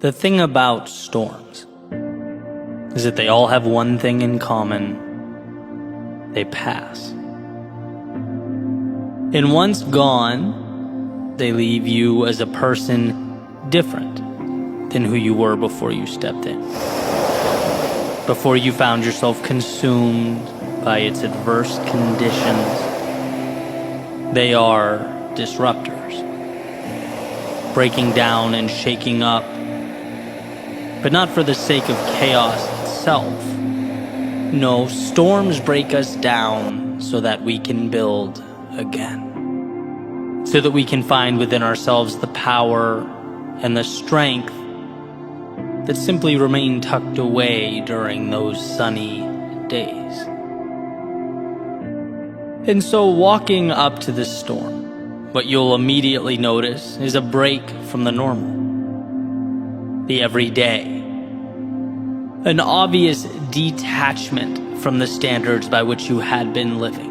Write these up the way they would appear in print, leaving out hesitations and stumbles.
The thing about storms is that they all have one thing in common. They pass. And once gone, they leave you as a person different than who you were before you stepped in. Before you found yourself consumed by its adverse conditions. They are disruptors, breaking down and shaking up, but not for the sake of chaos itself. No, storms break us down so that we can build again. So that we can find within ourselves the power and the strength that simply remain tucked away during those sunny days. And so walking up to this storm, what you'll immediately notice is a break from the normal, the everyday. An obvious detachment from the standards by which you had been living.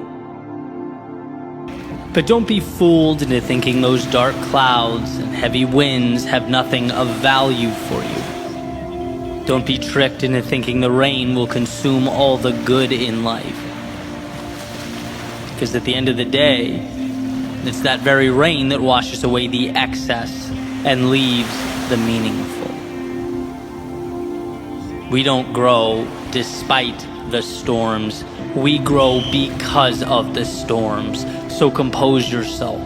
But don't be fooled into thinking those dark clouds and heavy winds have nothing of value for you. Don't be tricked into thinking the rain will consume all the good in life. Because at the end of the day, it's that very rain that washes away the excess and leaves the meaningful. We don't grow despite the storms. We grow because of the storms. So compose yourself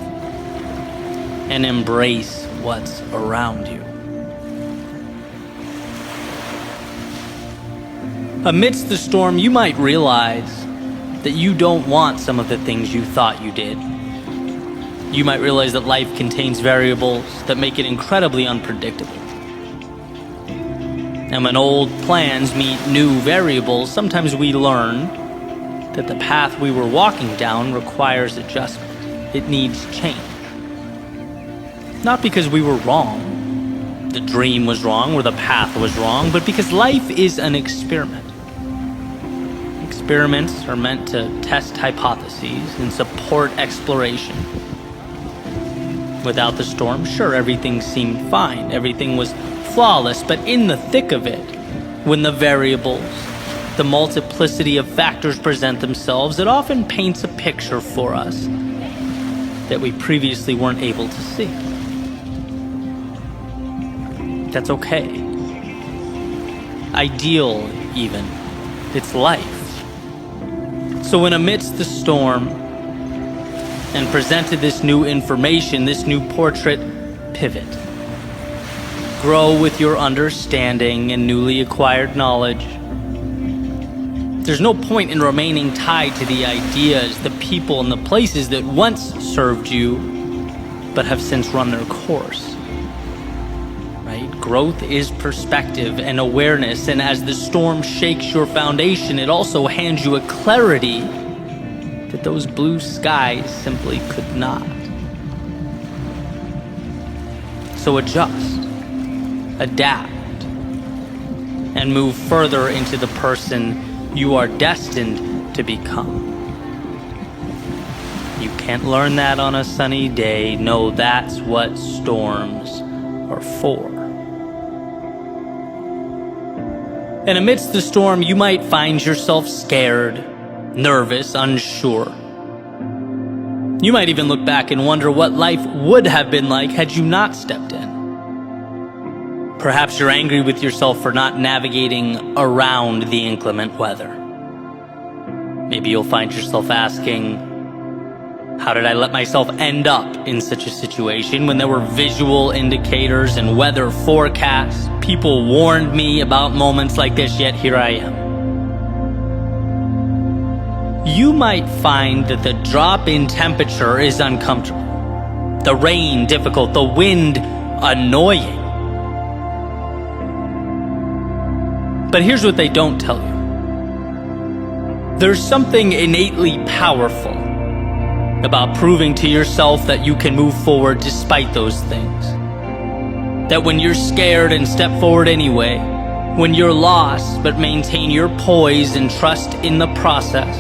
and embrace what's around you. Amidst the storm, you might realize that you don't want some of the things you thought you did. You might realize that life contains variables that make it incredibly unpredictable. And when old plans meet new variables, sometimes we learn that the path we were walking down requires adjustment. It needs change. Not because we were wrong, the dream was wrong, or the path was wrong, but because life is an experiment. Experiments are meant to test hypotheses and support exploration. Without the storm, sure, everything seemed fine. Everything was flawless, but in the thick of it, when the variables, the multiplicity of factors present themselves, it often paints a picture for us that we previously weren't able to see. That's okay. Ideal, even. It's life. So when amidst the storm and presented this new information, this new portrait, pivot. Grow with your understanding and newly acquired knowledge. There's no point in remaining tied to the ideas, the people, and the places that once served you, but have since run their course. Right? Growth is perspective and awareness, and as the storm shakes your foundation, it also hands you a clarity that those blue skies simply could not. So adjust, adapt, and move further into the person you are destined to become. You can't learn that on a sunny day. No, that's what storms are for. And amidst the storm, you might find yourself scared, nervous, unsure. You might even look back and wonder what life would have been like had you not stepped in. Perhaps you're angry with yourself for not navigating around the inclement weather. Maybe you'll find yourself asking, how did I let myself end up in such a situation when there were visual indicators and weather forecasts? People warned me about moments like this, yet here I am. You might find that the drop in temperature is uncomfortable, the rain difficult, the wind annoying. But here's what they don't tell you. There's something innately powerful about proving to yourself that you can move forward despite those things. That when you're scared and step forward anyway, when you're lost but maintain your poise and trust in the process,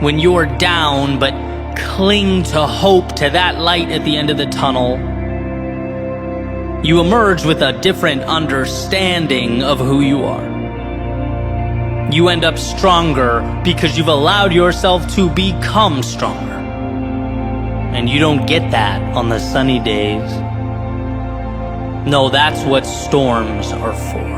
when you're down but cling to hope, to that light at the end of the tunnel, You emerge with a different understanding of who you are. You end up stronger because you've allowed yourself to become stronger. And you don't get that on the sunny days. No, that's what storms are for.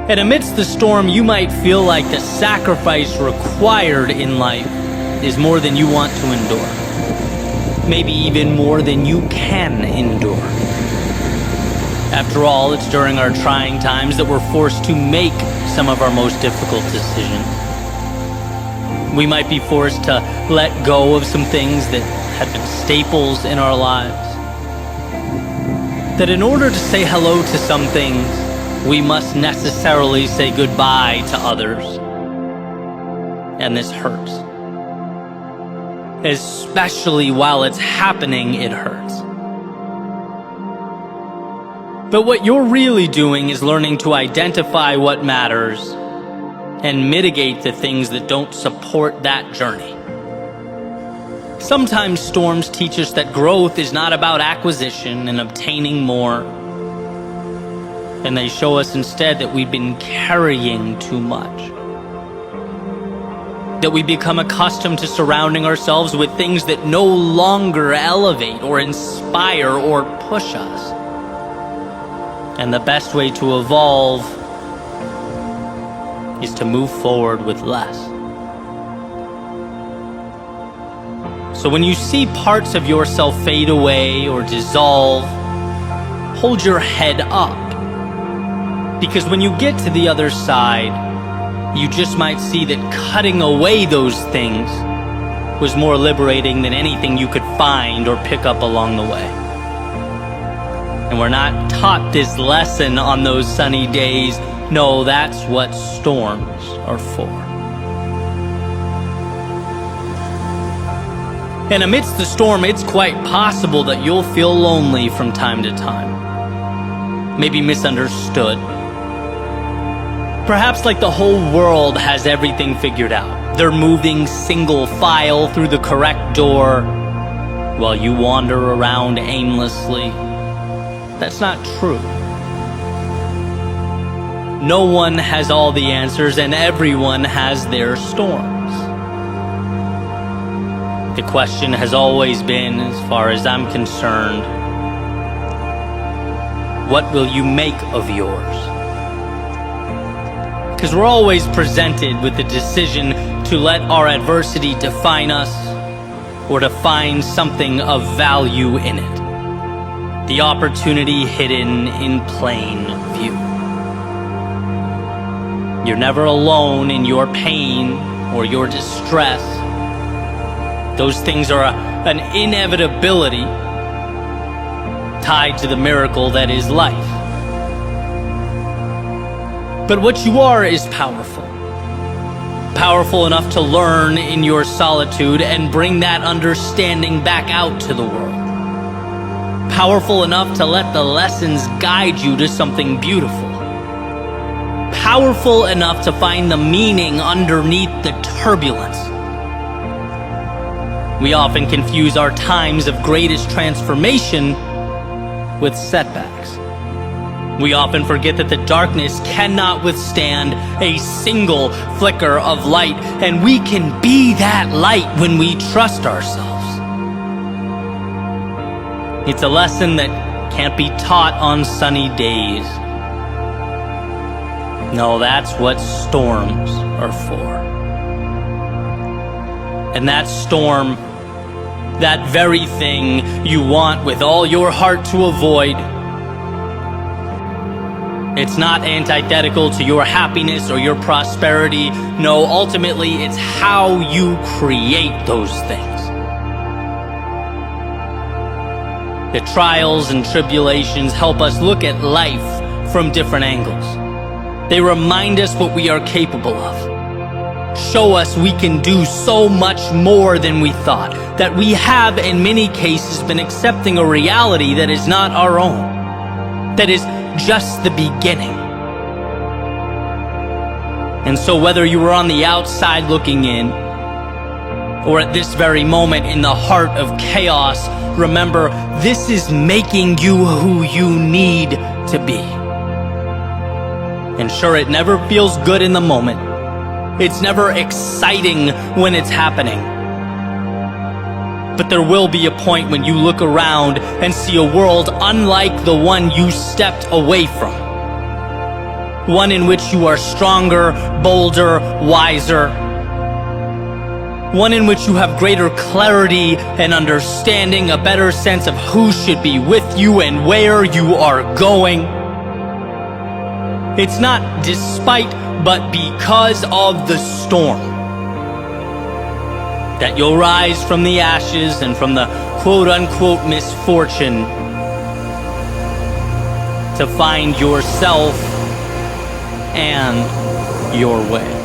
And amidst the storm, you might feel like the sacrifice required in life is more than you want to endure. Maybe even more than you can endure. After all, it's during our trying times that we're forced to make some of our most difficult decisions. We might be forced to let go of some things that had been staples in our lives. That in order to say hello to some things, we must necessarily say goodbye to others. And this hurts. Especially while it's happening, it hurts. But what you're really doing is learning to identify what matters and mitigate the things that don't support that journey. Sometimes storms teach us that growth is not about acquisition and obtaining more. And they show us instead that we've been carrying too much. That we become accustomed to surrounding ourselves with things that no longer elevate or inspire or push us. And the best way to evolve is to move forward with less. So when you see parts of yourself fade away or dissolve, hold your head up. Because when you get to the other side, you just might see that cutting away those things was more liberating than anything you could find or pick up along the way. And we're not taught this lesson on those sunny days. No, that's what storms are for. And amidst the storm, it's quite possible that you'll feel lonely from time to time. Maybe misunderstood. Perhaps like the whole world has everything figured out. They're moving single file through the correct door while you wander around aimlessly. That's not true. No one has all the answers, and everyone has their storms. The question has always been, as far as I'm concerned, what will you make of yours? Because we're always presented with the decision to let our adversity define us or to find something of value in it. The opportunity hidden in plain view. You're never alone in your pain or your distress. Those things are an inevitability tied to the miracle that is life. But what you are is powerful. Powerful enough to learn in your solitude and bring that understanding back out to the world. Powerful enough to let the lessons guide you to something beautiful. Powerful enough to find the meaning underneath the turbulence. We often confuse our times of greatest transformation with setbacks. We often forget that the darkness cannot withstand a single flicker of light, and we can be that light when we trust ourselves. It's a lesson that can't be taught on sunny days. No, that's what storms are for. And that storm, that very thing you want with all your heart to avoid, it's not antithetical to your happiness or your prosperity. No, ultimately, it's how you create those things. The trials and tribulations help us look at life from different angles. They remind us what we are capable of. Show us we can do so much more than we thought. That we have, in many cases, been accepting a reality that is not our own. That is just the beginning. And so whether you were on the outside looking in, or at this very moment in the heart of chaos, remember, this is making you who you need to be. And sure, it never feels good in the moment. It's never exciting when it's happening. But there will be a point when you look around and see a world unlike the one you stepped away from. One in which you are stronger, bolder, wiser. One in which you have greater clarity and understanding, a better sense of who should be with you and where you are going. It's not despite, but because of the storm that you'll rise from the ashes and from the quote-unquote misfortune to find yourself and your way.